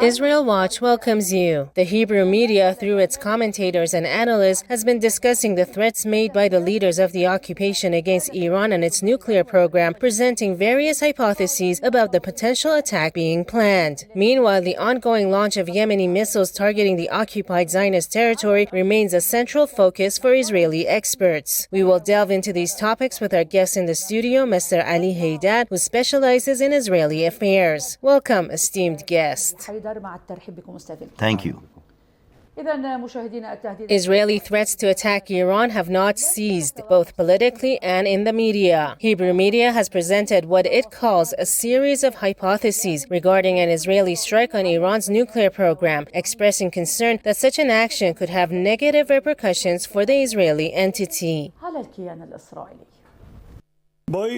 Israel Watch welcomes you. The Hebrew media, through its commentators and analysts, has been discussing the threats made by the leaders of the occupation against Iran and its nuclear program, presenting various hypotheses about the potential attack being planned. Meanwhile, the ongoing launch of Yemeni missiles targeting the occupied Zionist territory remains a central focus for Israeli experts. We will delve into these topics with our guest in the studio, Mr. Ali Haydad, who specializes in Israeli affairs. Welcome, esteemed guest. Thank you. Israeli threats to attack Iran have not ceased, both politically and in the media. Hebrew media has presented what it calls a series of hypotheses regarding an Israeli strike on Iran's nuclear program, expressing concern that such an action could have negative repercussions for the Israeli entity.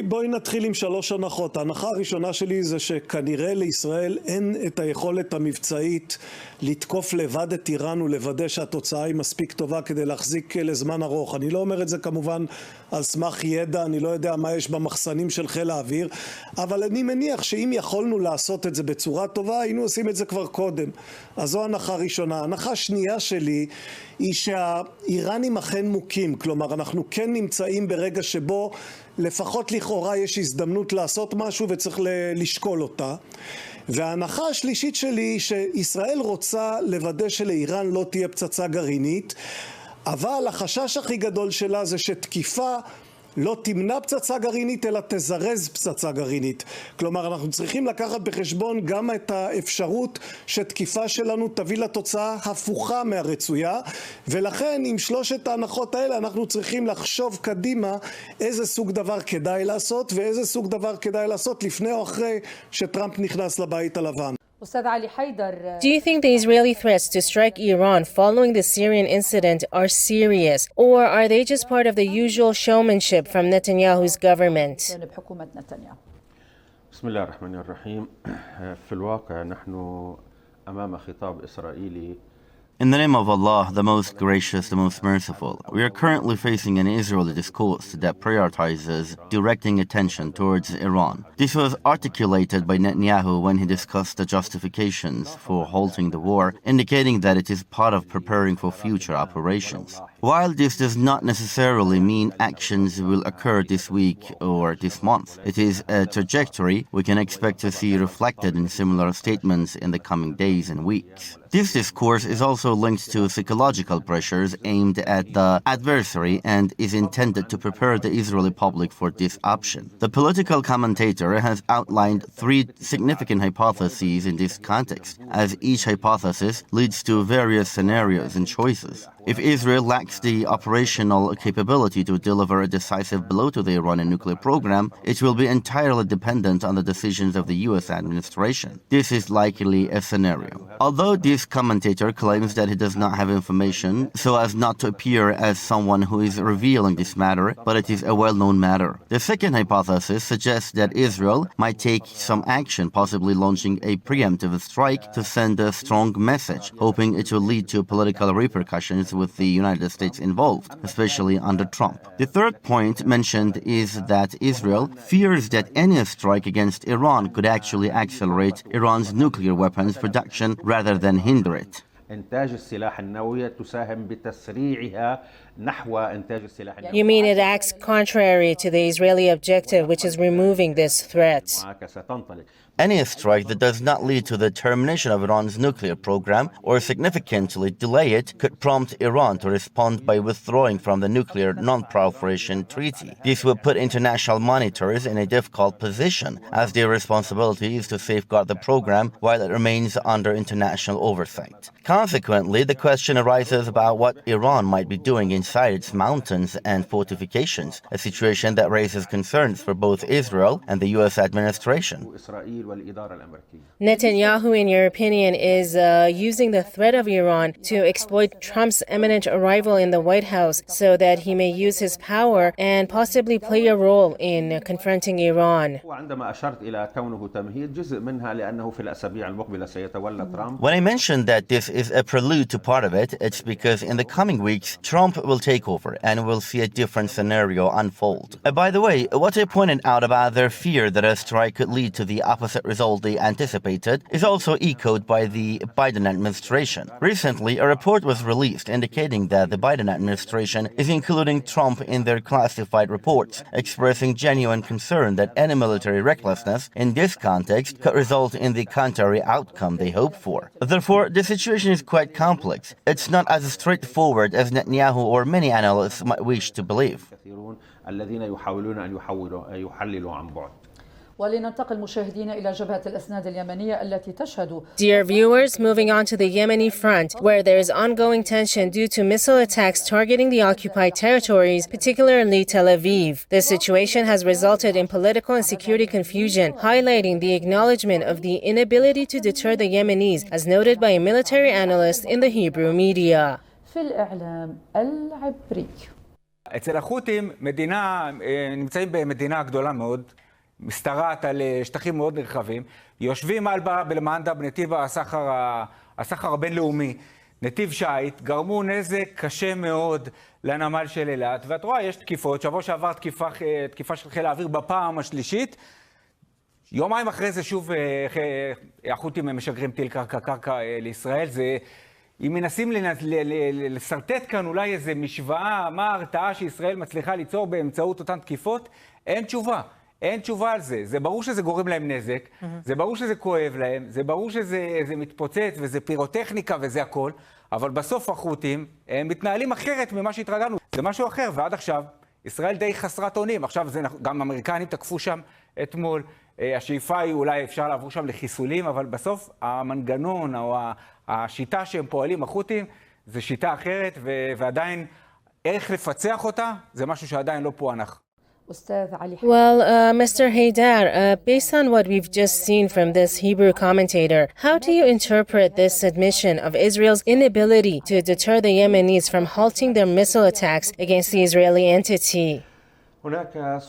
בואי נתחיל עם 3 הנחות. ההנחה הראשונה שלי זה שכנראה לישראל אין את היכולת המבצעית לתקוף לבד את איראן ולוודא שהתוצאה היא מספיק טובה כדי להחזיק לזמן ארוך. אני לא אומר את זה כמובן על סמך ידע, אני לא יודע מה יש במחסנים של חיל האוויר, אבל אני מניח שאם יכולנו לעשות את זה בצורה טובה, היינו עושים את זה כבר קודם. אז זו הנחה ראשונה. הנחה שנייה שלי היא שהאיראנים אכן מוכים, כלומר אנחנו כן נמצאים ברגע שבו לפחות לכאורה יש הזדמנות לעשות משהו וצריך לשקול אותה. וההנחה השלישית שלי היא שישראל רוצה לוודא שלאיראן לא תהיה פצצה גרעינית, אבל החשש הכי גדול שלה זה שתקיפה לא תמנע פצצה גרעינית אלא תזרז פצצה גרעינית. כלומר אנחנו צריכים לקחת בחשבון גם את האפשרות שתקיפה שלנו תביא לתוצאה הפוכה מהרצויה, ולכן עם 3 ההנחות האלה אנחנו צריכים לחשוב קדימה איזה סוג דבר כדאי לעשות ואיזה סוג דבר כדאי לעשות לפני או אחרי שטראמפ נכנס לבית הלבן. Do you think the Israeli threats to strike Iran following the Syrian incident are serious, or are they just part of the usual showmanship from Netanyahu's government? بسم الله الرحمن الرحيم. في الواقع نحن أمام خطاب إسرائيلي. In the name of Allah, the most gracious, the most merciful, we are currently facing an Israeli discourse that prioritizes directing attention towards Iran. This was articulated by Netanyahu when he discussed the justifications for halting the war, indicating that it is part of preparing for future operations. While this does not necessarily mean actions will occur this week or this month, it is a trajectory we can expect to see reflected in similar statements in the coming days and weeks. This discourse is also linked to psychological pressures aimed at the adversary and is intended to prepare the Israeli public for this option. The political commentator has outlined 3 significant hypotheses in this context, as each hypothesis leads to various scenarios and choices. If Israel lacks the operational capability to deliver a decisive blow to the Iranian nuclear program, it will be entirely dependent on the decisions of the U.S. administration. This is likely a scenario. Although this commentator claims that he does not have information so as not to appear as someone who is revealing this matter, but it is a well-known matter. The second hypothesis suggests that Israel might take some action, possibly launching a preemptive strike to send a strong message, hoping it will lead to political repercussions with the United States involved, especially under Trump. The third point mentioned is that Israel fears that any strike against Iran could actually accelerate Iran's nuclear weapons production rather than hinder it. إنتاج السلاح النووي تساهم بتسريعها نحو إنتاج السلاح النووي. You mean it acts contrary to the Israeli objective, which is removing this threat? Any strike that does not lead to the termination of Iran's nuclear program or significantly delay it could prompt Iran to respond by withdrawing from the Nuclear Non-Proliferation Treaty. This would put international monitors in a difficult position, as their responsibility is to safeguard the program while it remains under international oversight. Consequently, the question arises about what Iran might be doing inside its mountains and fortifications, a situation that raises concerns for both Israel and the U.S. administration. Netanyahu, in your opinion, is using the threat of Iran to exploit Trump's imminent arrival in the White House so that he may use his power and possibly play a role in confronting Iran. When I mentioned that this is is a prelude to part of it, it's because in the coming weeks, Trump will take over and we'll see a different scenario unfold. By the way, what I pointed out about their fear that a strike could lead to the opposite result they anticipated is also echoed by the Biden administration. Recently, a report was released indicating that the Biden administration is including Trump in their classified reports, expressing genuine concern that any military recklessness in this context could result in the contrary outcome they hope for. Therefore, the situation is quite complex. It's not as straightforward as Netanyahu or many analysts might wish to believe. الذين يحاولون أن يحللوا عن بعد. ولننتقل مشاهدينا إلى جبهة الأسناد اليمنية التي تشهد. Dear viewers, moving on to the Yemeni front, where there is ongoing tension due to missile attacks targeting the occupied territories, particularly Tel Aviv. The situation has resulted in political and security confusion, highlighting the acknowledgement of the inability to deter the Yemenis, as noted by a military analyst in the Hebrew media. في الإعلام العبري. אצל החות'ים נמצאים במדינה גדולה מאוד, משתרעת על שטחים מאוד נרחבים, יושבים על בלמנדה בנתיב הסחר הבינלאומי, נתיב שייט, גרמו נזק קשה מאוד לנמל של אילת, ואת רואה, יש תקיפות, שבוע שעבר תקיפה של חיל האוויר בפעם השלישית, יומיים אחרי זה שוב החות'ים משגרים טיל קרקע לישראל, אם מנסים לסרטט כאן אולי איזו משוואה, מה ההרתעה שישראל מצליחה ליצור באמצעות אותן תקיפות, אין תשובה. אין תשובה על זה. זה ברור שזה גורם להם נזק, זה ברור שזה כואב להם, זה ברור שזה מתפוצץ וזה פירוטכניקה וזה הכל, אבל בסוף החות'ים הם מתנהלים אחרת ממה שהתרגלנו. זה משהו אחר, ועד עכשיו ישראל די חסרת אונים. עכשיו גם אמריקנים תקפו שם אתמול, השאיפה היא אולי אפשר לעבור שם לחיסולים, אבל בסוף המנגנון או השיטה שהם פועלים, החות'ים, זה שיטה אחרת, ועדיין איך לפצח אותה, זה משהו שעדיין לא פוענח. Well, Mr. Haydar, based on what we've just seen from this Hebrew commentator, how do you interpret this admission of Israel's inability to deter the Yemenis from halting their missile attacks against the Israeli entity? هناك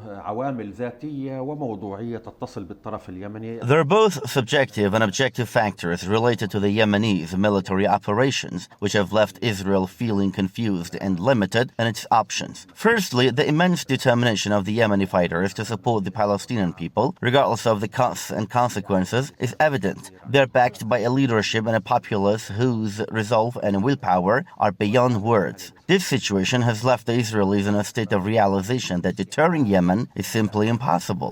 عوامل ذاتية وموضوعية تتصل بالطرف اليمني. There are both subjective and objective factors related to the Yemenis military operations, which have left Israel feeling confused and limited in its options. Firstly, the immense determination of the Yemeni fighters to support the Palestinian people, regardless of the costs and consequences, is evident. They're backed by a leadership and a populace whose resolve and willpower are beyond words. This situation has left the Israelis in a state of realization that deterring Yemen is simply impossible.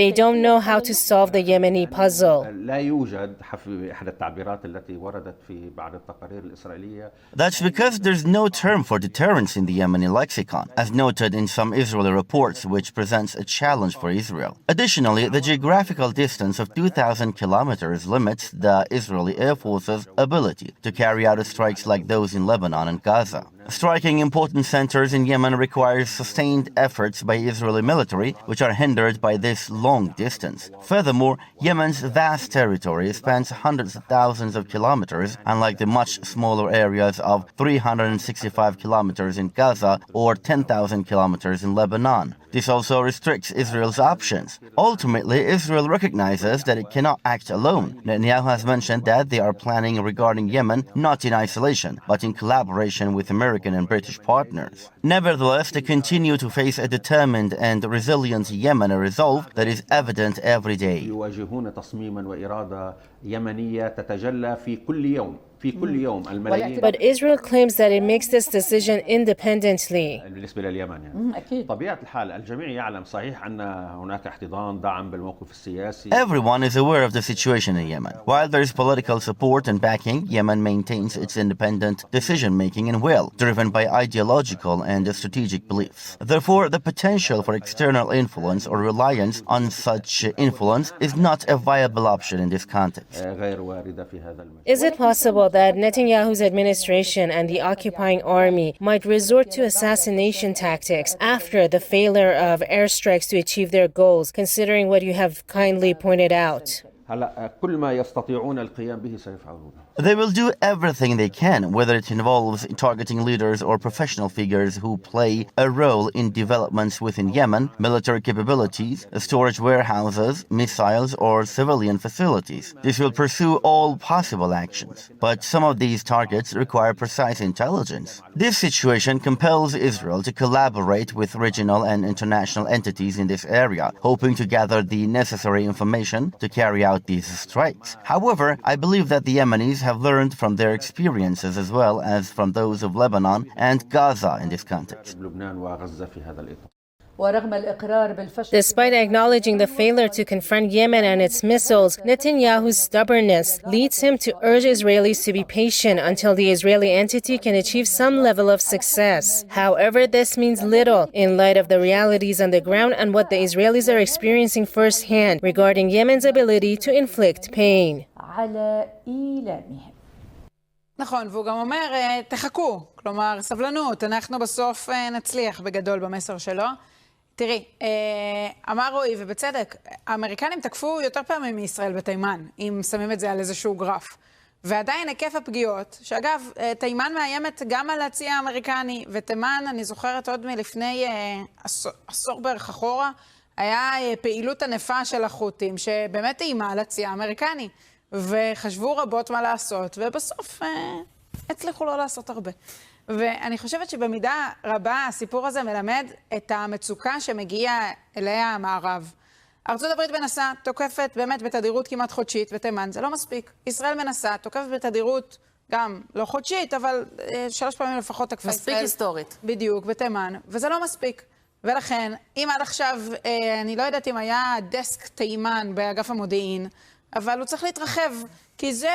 They don't know how to solve the Yemeni puzzle. That's because there's no term for deterrence in the Yemeni lexicon, as noted in some Israeli reports, which presents a challenge for Israel. Additionally, the geographical distance of 2,000 kilometers limits the Israeli Air Force's ability to carry out strikes like those in Lebanon and Gaza. Striking important centers in Yemen requires sustained efforts by Israeli military, which are hindered by this long distance. Furthermore, Yemen's vast territory spans hundreds of thousands of kilometers, unlike the much smaller areas of 365 kilometers in Gaza or 10,000 kilometers in Lebanon. This also restricts Israel's options. Ultimately, Israel recognizes that it cannot act alone. Netanyahu has mentioned that they are planning regarding Yemen not in isolation, but in collaboration with American and British partners. Nevertheless, they continue to face a determined and resilient Yemen resolve that is evident every day. يواجهون تصميما وإرادة يمنية تتجلى في كل يوم. But Israel claims that it makes this decision independently. بالنسبة لليمن يعني. طبيعة الحال الجميع يعلم صحيح أن هناك احتضان دعم بالموقف السياسي. Everyone is aware of the situation in Yemen. While there is political support and backing, Yemen maintains its independent decision-making and will, driven by ideological and strategic beliefs. Therefore, the potential for external influence or reliance on such influence is not a viable option in this context. Is it possible that Netanyahu's administration and the occupying army might resort to assassination tactics after the failure of airstrikes to achieve their goals, considering what you have kindly pointed out? They will do everything they can, whether it involves targeting leaders or professional figures who play a role in developments within Yemen, military capabilities, storage warehouses, missiles, or civilian facilities. This will pursue all possible actions. But some of these targets require precise intelligence. This situation compels Israel to collaborate with regional and international entities in this area, hoping to gather the necessary information to carry out these strikes. However, I believe that the Yemenis have learned from their experiences as well as from those of Lebanon and Gaza in this context. Despite acknowledging the failure to confront Yemen and its missiles, Netanyahu's stubbornness leads him to urge Israelis to be patient until the Israeli entity can achieve some level of success. However, this means little in light of the realities on the ground and what the Israelis are experiencing firsthand regarding Yemen's ability to inflict pain. נכון, והוא גם אומר, תחכו, כלומר, סבלנות, אנחנו בסוף נצליח בגדול במסר שלו. תראי, אמר רועי, ובצדק, האמריקנים תקפו יותר פעמים מישראל בתימן, אם שמים את זה על איזשהו גרף. ועדיין היקף הפגיעות, שאגב, תימן מאיימת גם על הצי האמריקני, ותימן, אני זוכרת עוד מלפני עשור בערך אחורה, היה פעילות ענפה של החות'ים, שבאמת איימה על הצי האמריקני. וחשבו רבות מה לעשות, ובסוף הצליחו לא לעשות הרבה. ואני חושבת שבמידה רבה הסיפור הזה מלמד את המצוקה שמגיעה אליה המערב. ארצות הברית מנסה, תוקפת באמת בתדירות כמעט חודשית בתימן, זה לא מספיק. ישראל מנסה, תוקפת בתדירות גם לא חודשית, אבל 3 פעמים לפחות תקפה ישראל. מספיק היסטורית. בדיוק, בתימן, וזה לא מספיק. ולכן, אם עד עכשיו, אני לא יודעת אם היה דסק תימן באגף המודיעין, אבל הוא צריך להתרחב, כי זה,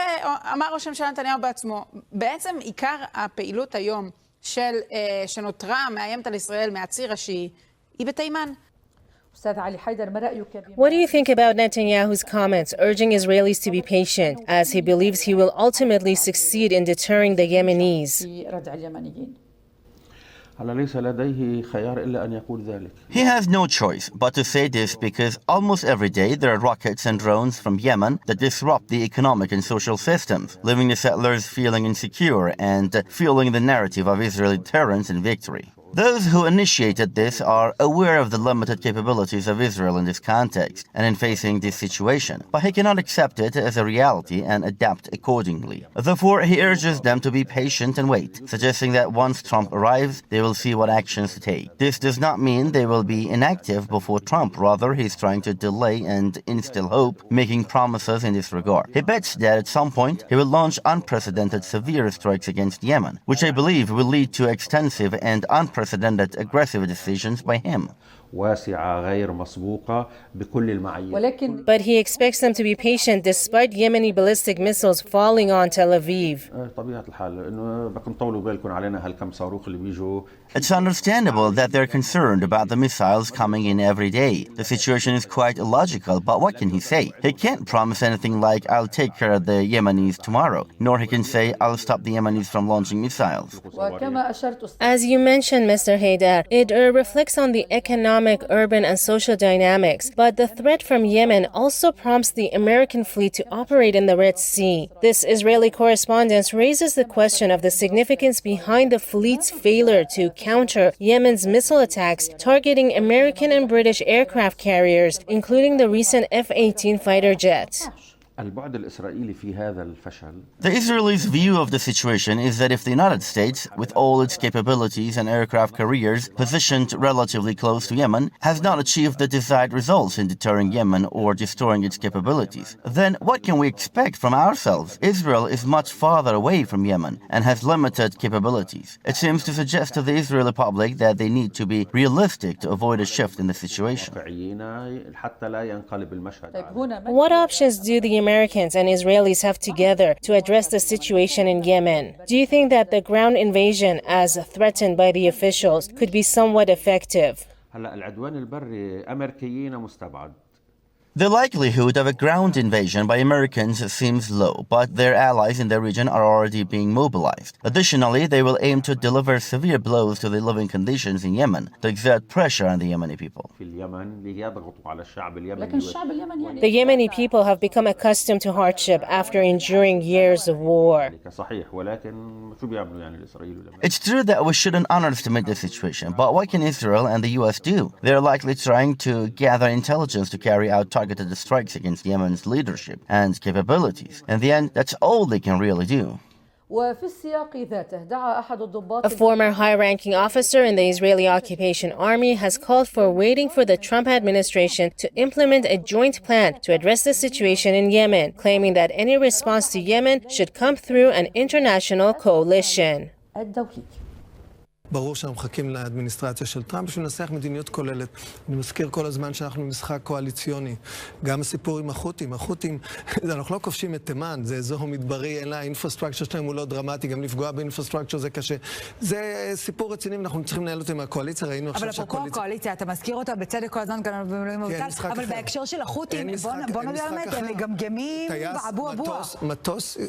אמר ראש הממשלה נתניהו בעצמו, בעצם עיקר הפעילות היום שנותרה מאיימת על ישראל מהציר השיעי, היא בתימן. What do you think about Netanyahu's comments urging Israelis to be patient, as he believes he will ultimately succeed in deterring the Yemenis? He has no choice but to say this because almost every day there are rockets and drones from Yemen that disrupt the economic and social systems, leaving the settlers feeling insecure and fueling the narrative of Israeli deterrence and victory. Those who initiated this are aware of the limited capabilities of Israel in this context and in facing this situation, but he cannot accept it as a reality and adapt accordingly. Therefore, he urges them to be patient and wait, suggesting that once Trump arrives, they will see what actions to take. This does not mean they will be inactive before Trump. Rather, he's trying to delay and instill hope, making promises in this regard. He bets that at some point, he will launch unprecedented severe strikes against Yemen, which I believe will lead to extensive and unprecedented aggressive decisions by him. But he expects them to be patient despite Yemeni ballistic missiles falling on Tel Aviv. It's understandable that they're concerned about the missiles coming in every day. The situation is quite illogical, but what can he say? He can't promise anything like, I'll take care of the Yemenis tomorrow, nor he can say, I'll stop the Yemenis from launching missiles. As you mentioned, Mr. Haidar, it reflects on the economic, urban, and social dynamics, but the threat from Yemen also prompts the American fleet to operate in the Red Sea. This Israeli correspondence raises the question of the significance behind the fleet's failure to counter Yemen's missile attacks targeting American and British aircraft carriers, including the recent F-18 fighter jet. The Israelis' view of the situation is that if the United States, with all its capabilities and aircraft carriers positioned relatively close to Yemen, has not achieved the desired results in deterring Yemen or destroying its capabilities, then what can we expect from ourselves? Israel is much farther away from Yemen and has limited capabilities. It seems to suggest to the Israeli public that they need to be realistic to avoid a shift in the situation. What options do the Americans and Israelis have together to address the situation in Yemen? Do you think that the ground invasion, as threatened by the officials, could be somewhat effective? The likelihood of a ground invasion by Americans seems low, but their allies in the region are already being mobilized. Additionally, they will aim to deliver severe blows to the living conditions in Yemen to exert pressure on the Yemeni people. The Yemeni people have become accustomed to hardship after enduring years of war. It's true that we shouldn't underestimate the situation, but what can Israel and the US do? They're likely trying to gather intelligence to carry out targeted strikes against Yemen's leadership and capabilities. In the end, that's all they can really do. A former high-ranking officer in the Israeli occupation army has called for waiting for the Trump administration to implement a joint plan to address the situation in Yemen, claiming that any response to Yemen should come through an international coalition. ברור שאנחנו מחכים לאדמיניסטרציה של טראמפ בשביל לנסח מדיניות כוללת. אני מזכיר כל הזמן שאנחנו במשחק קואליציוני. גם הסיפור עם החות'ים. החות'ים, אנחנו לא כובשים את תימן, זה אזור מדברי, אין לה, האינפרסטרקצ'ר שלהם הוא לא דרמטי, גם לפגוע באינפרסטרקצ'ר זה קשה. זה סיפור רציני, אנחנו צריכים לנהל אותו עם הקואליציה, ראינו עכשיו שהקואליציה... אבל אפרופו הקואליציה, אתה מזכיר אותה בצדק כל הזמן כאן במילואים מבוטל, אבל בהקשר של החות'ים, בוא נדבר באמת, הם מגמגמים באבו.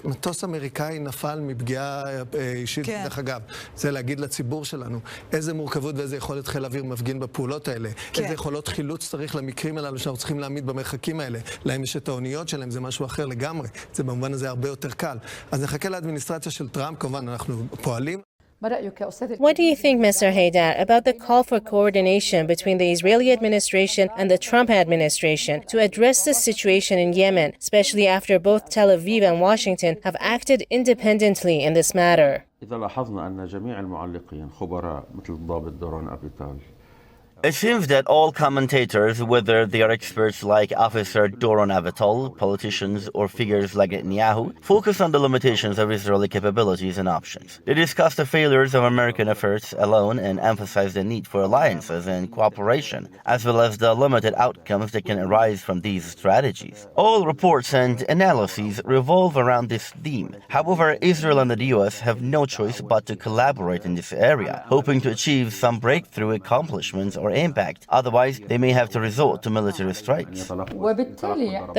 מטוס אמריקאי נפל מפגיעה אישית, דרך אגב. זה להגיד לציבור שלנו, איזה מורכבות ואיזה יכולת חיל אוויר מפגין בפעולות האלה, איזה יכולות חילוץ צריך למקרים הללו שאנחנו צריכים להעמיד במרחקים האלה, להם יש את האוניות שלהם, זה משהו אחר לגמרי, זה במובן הזה הרבה יותר קל. אז נחכה לאדמיניסטרציה של טראמפ, כמובן אנחנו פועלים. What do you think, Mr. Haydar, about the call for coordination between the Israeli administration and the Trump administration to address the situation in Yemen, especially after both Tel Aviv and Washington have acted independently in this matter? إذا لاحظنا أن جميع المعلقين خبراء مثل الضابط دوران أبيطال. It seems that all commentators, whether they are experts like Officer Doron Avital, politicians, or figures like Netanyahu, focus on the limitations of Israeli capabilities and options. They discuss the failures of American efforts alone and emphasize the need for alliances and cooperation, as well as the limited outcomes that can arise from these strategies. All reports and analyses revolve around this theme. However, Israel and the US have no choice but to collaborate in this area, hoping to achieve some breakthrough accomplishments or impact. Otherwise, they may have to resort to military strikes.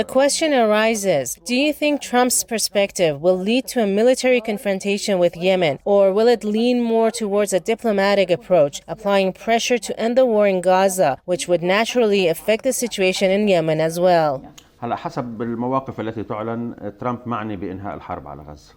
The question arises, do you think Trump's perspective will lead to a military confrontation with Yemen, or will it lean more towards a diplomatic approach, applying pressure to end the war in Gaza, which would naturally affect the situation in Yemen as well? هلا حسب المواقف التي تعلن ترامب معني بإنهاء الحرب على غزة.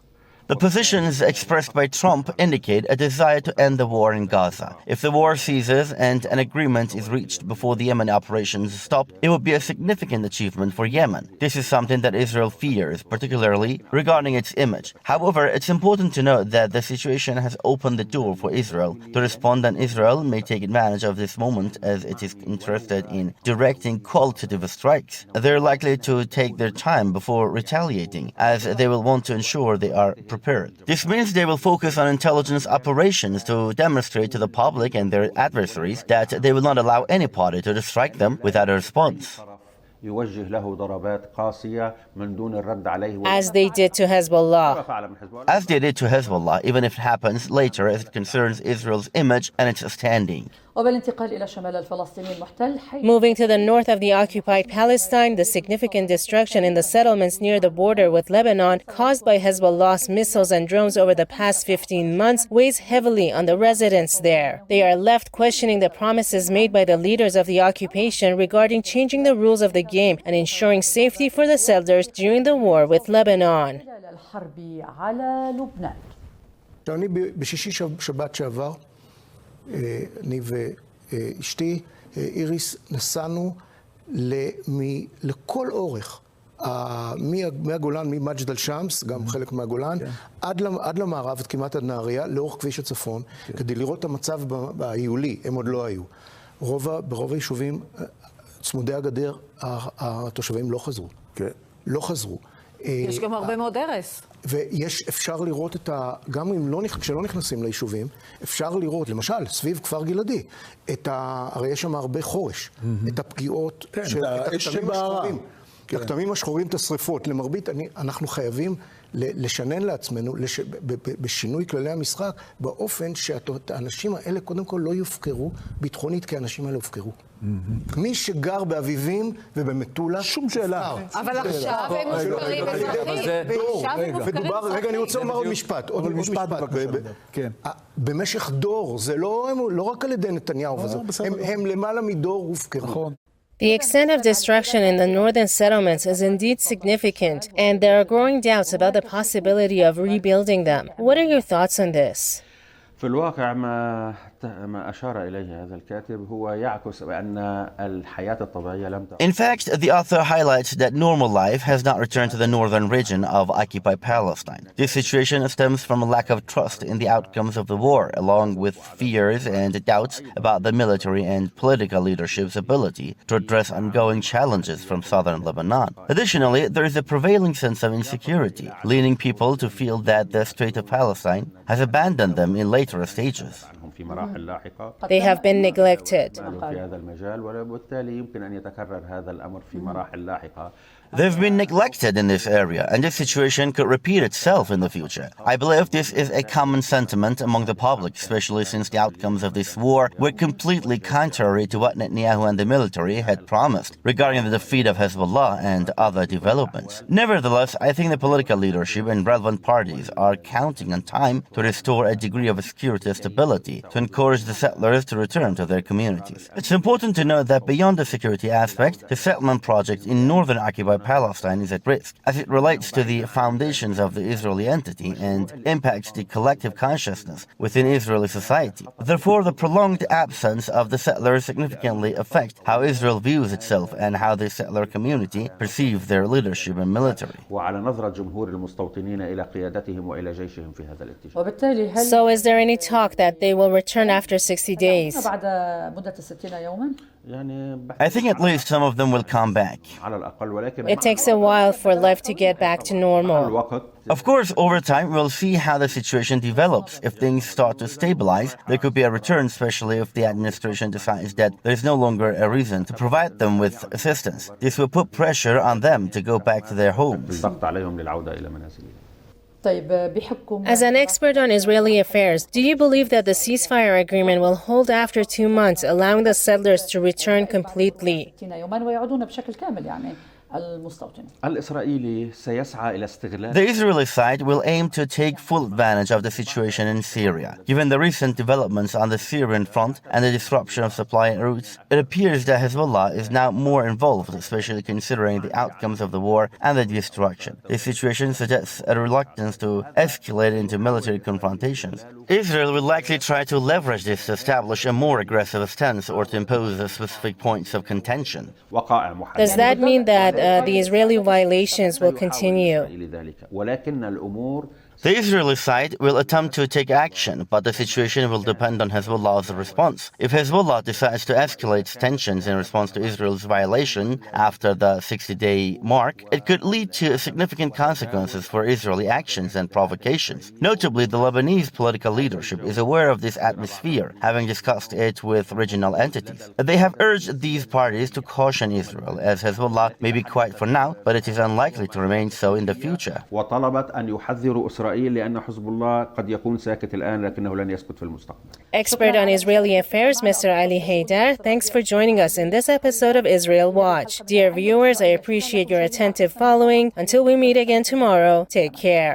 The positions expressed by Trump indicate a desire to end the war in Gaza. If the war ceases and an agreement is reached before the Yemeni operations stop, it would be a significant achievement for Yemen. This is something that Israel fears, particularly regarding its image. However, it's important to note that the situation has opened the door for Israel to respond, and Israel may take advantage of this moment as it is interested in directing qualitative strikes. They're likely to take their time before retaliating, as they will want to ensure they are prepared. This means they will focus on intelligence operations to demonstrate to the public and their adversaries that they will not allow any party to strike them without a response. As they did to Hezbollah. As they did to Hezbollah, even if it happens later as it concerns Israel's image and its standing. Moving to the north of the occupied Palestine, the significant destruction in the settlements near the border with Lebanon caused by Hezbollah's missiles and drones over the past 15 months weighs heavily on the residents there. They are left questioning the promises made by the leaders of the occupation regarding changing the rules of the game and ensuring safety for the settlers during the war with Lebanon. אני ואשתי איריס נסענו לכל אורך מהגולן, ממג'ד אל-שמס, גם חלק מהגולן, עד למערב, כמעט עד נהריה, לאורך כביש הצפון, כדי לראות את המצב ההיולי, הם עוד לא היו. ברוב היישובים צמודי הגדר, התושבים לא חזרו. לא חזרו. יש גם הרבה מאוד הרס. אפשר לראות גם כשלא נכנסים ליישובים, אפשר לראות, למשל, סביב כפר גלעדי, הרי יש שם הרבה חורש, את הפגיעות, את הכתמים השחורים. כי הכתמים השחורים את השריפות. למרבית, אנחנו חייבים לשנן לעצמנו, בשינוי כללי המשחק, באופן שהאנשים האלה קודם כל לא יופקרו ביטחונית, כי האנשים האלה הופקרו. מי שגר באביבים ובמטולה, שום שאלה. אבל עכשיו הם מופקרים אזרחים. רגע, אני רוצה לומר עוד משפט. עוד משפט. במשך דור, זה לא רק על ידי נתניהו, הם למעלה מדור הופקרו. The extent of destruction in the northern settlements is indeed significant, and there are growing doubts about the possibility of rebuilding them. What are your thoughts on this? في الواقع ما أشار إليه هذا الكاتب هو يعكس بأن الحياة الطبيعية لم In fact, the author highlights that normal life has not returned to the northern region of occupied Palestine. This situation stems from a lack of trust in the outcomes of the war, along with fears and doubts about the military and political leadership's ability to address ongoing challenges from southern Lebanon. Additionally, there is a prevailing sense of insecurity, leading people to feel that the Strait of Palestine has abandoned them in later stages. They have been neglected. They've been neglected in this area, and this situation could repeat itself in the future. I believe this is a common sentiment among the public, especially since the outcomes of this war were completely contrary to what Netanyahu and the military had promised regarding the defeat of Hezbollah and other developments. Nevertheless, I think the political leadership and relevant parties are counting on time to restore a degree of security and stability to encourage the settlers to return to their communities. It's important to note that beyond the security aspect, the settlement project in northern occupied Palestine is at risk, as it relates to the foundations of the Israeli entity and impacts the collective consciousness within Israeli society. Therefore, the prolonged absence of the settlers significantly affects how Israel views itself and how the settler community perceive their leadership and military. So is there any talk that they will return after 60 days? I think at least some of them will come back. It takes a while for life to get back to normal. Of course, over time, we'll see how the situation develops. If things start to stabilize, there could be a return, especially if the administration decides that there's no longer a reason to provide them with assistance. This will put pressure on them to go back to their homes. As an expert on Israeli affairs, do you believe that the ceasefire agreement will hold after 2 months, allowing the settlers to return completely? The Israeli side will aim to take full advantage of the situation in Syria. Given the recent developments on the Syrian front and the disruption of supply routes, it appears that Hezbollah is now more involved, especially considering the outcomes of the war and the destruction. This situation suggests a reluctance to escalate into military confrontations. Israel will likely try to leverage this to establish a more aggressive stance or to impose specific points of contention. Does that mean that the Israeli violations will continue? The Israeli side will attempt to take action, but the situation will depend on Hezbollah's response. If Hezbollah decides to escalate tensions in response to Israel's violation after the 60-day mark, it could lead to significant consequences for Israeli actions and provocations. Notably, the Lebanese political leadership is aware of this atmosphere, having discussed it with regional entities. They have urged these parties to caution Israel, as Hezbollah may be quiet for now, but it is unlikely to remain so in the future. Expert on Israeli affairs, Mr. Ali Haidar, thanks for joining us in this episode of Israel Watch. Dear viewers, I appreciate your attentive following. Until we meet again tomorrow, take care.